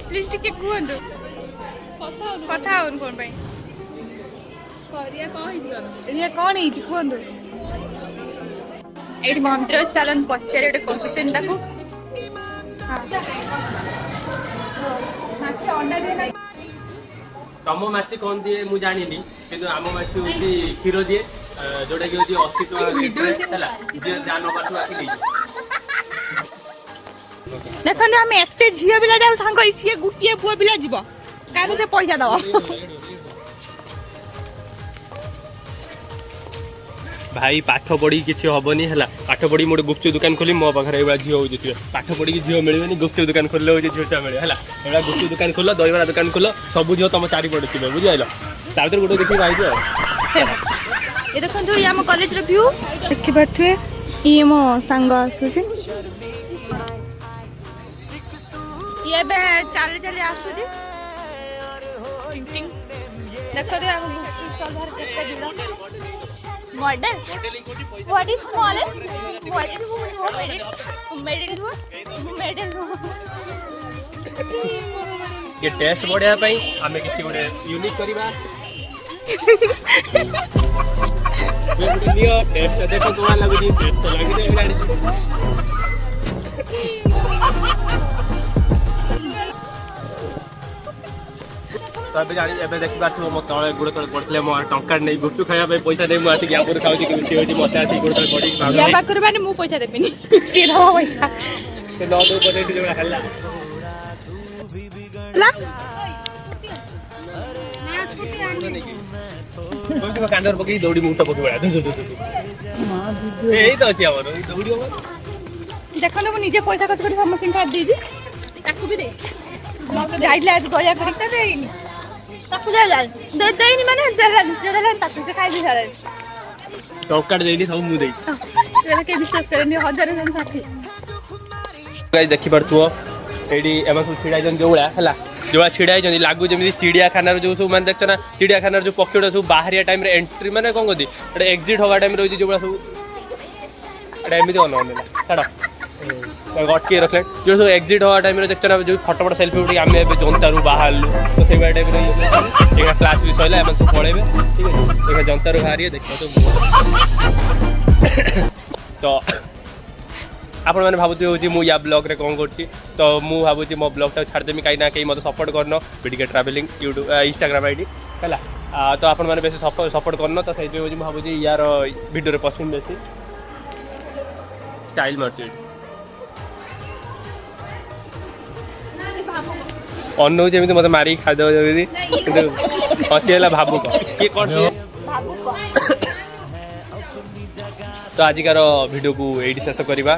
Please टिके कहंतु कथा होन कोन भाई करिया कौन हिज कर ये कौन है जी कहंतु एडी मंत्र चलन पछरे एटे क्वेश्चन ताकू हां माछी अंडा दे नाही तम माछी कौन दिए मु जानिनी किंतु आम माछी होची क्षीर दिए जोटा कि होची 80 टका लीटर हैला जे जानो पाटू आसी देखन हम एते झिया बिला जाऊ संग इसिए गुटिए पुआ बिला जीव काने से पैसा दवा भाई पाठ पढ़ी किसी हेनी है पाठ पढ़ी मोटे गुपचुप दुकान खोली मो पाखे ये झील हो पाठ पढ़ी झील मिलनी गुपचुप दुकान खोल झीटा मिले है गुपचुप दुकान खोल दहीबरा दुकान खोल सब झील तुम चारिपटे थे बुझल तार गोटे देखिए भाई ये देखो ये आम कॉलेज रो व्यू देखि पाथे ये मो संग आसुची ये बे चले चले आसुची टिंग देखो दे हम सलवार केते दिलो model what is model what is medal ये टेस्ट बढ़िया आम किसी गोटे यूनिक करवा टेस्ट देखो कौन लगुच टेस्ट तो लगे तो देखा मो तले गोड़ तले पड़े मो टंका नहीं गुपचुप खाया पैसा नहीं मुझे या खाऊँ कि मत आस गोड़ तले पड़ी या पाखर माने मु पैसा देबिनी से दो पैसा से न दो पटे जो हल्ला ला कांदर पकई दौड़ी मुठ पकई बड़ा यही तो अच्छी आवर दौड़ी देखो ना मुझे पैसा खर्च कर समस्त काट दी ताकू भी दे गाइडलाइन आज गया करके देनी ताकू जा दे देनी माने देला ताकू से खाई दी सारे टोकट देनी सब मु देई तेरे के विश्वास करनी 1000 जन साथी गाइस देखि परथुओ एडी एमा सब छिड़ा जन जोळा हला जोळा छिड़ा जन लागू जेमि चिड़ियाखाना जो सब मान देखछ ना चिड़ियाखाना जो पक्षीडा सब बाहरिया टाइम रे एंट्री माने कोन गदी एटा एग्जिट होवा टाइम रे जोळा सब एटा एमि कोन होनेला छाड़ गटके रखले जो सब एग्जिट होवा टाइम रे देखछ ना जो फोटो फोटो सेल्फी उठी आमे जनतारू बाहरलु तो से टाइम रे एका क्लास भी सइला एमा सब पळेबे ठीक है एका जनतारू बाहरिए देखो तो आपण मैंने भावुती हूँ मु या ब्लॉग रे कौन कर तो मु भावुची मो ब्लॉग टा छाड़देमी कहीं ना कहीं मत सपोर्ट करन video travelling YouTube Instagram ID है तो आपण मैंने बेसी सपोर्ट करन तो सही हूँ भावुची यार वीडियो रे पसंद बेसी स्टाइल मार्च अन्न जमी मत मारी खाद जमी हसी भावुक किए कर तो आजिकार वीडियो को यही शेष करवा।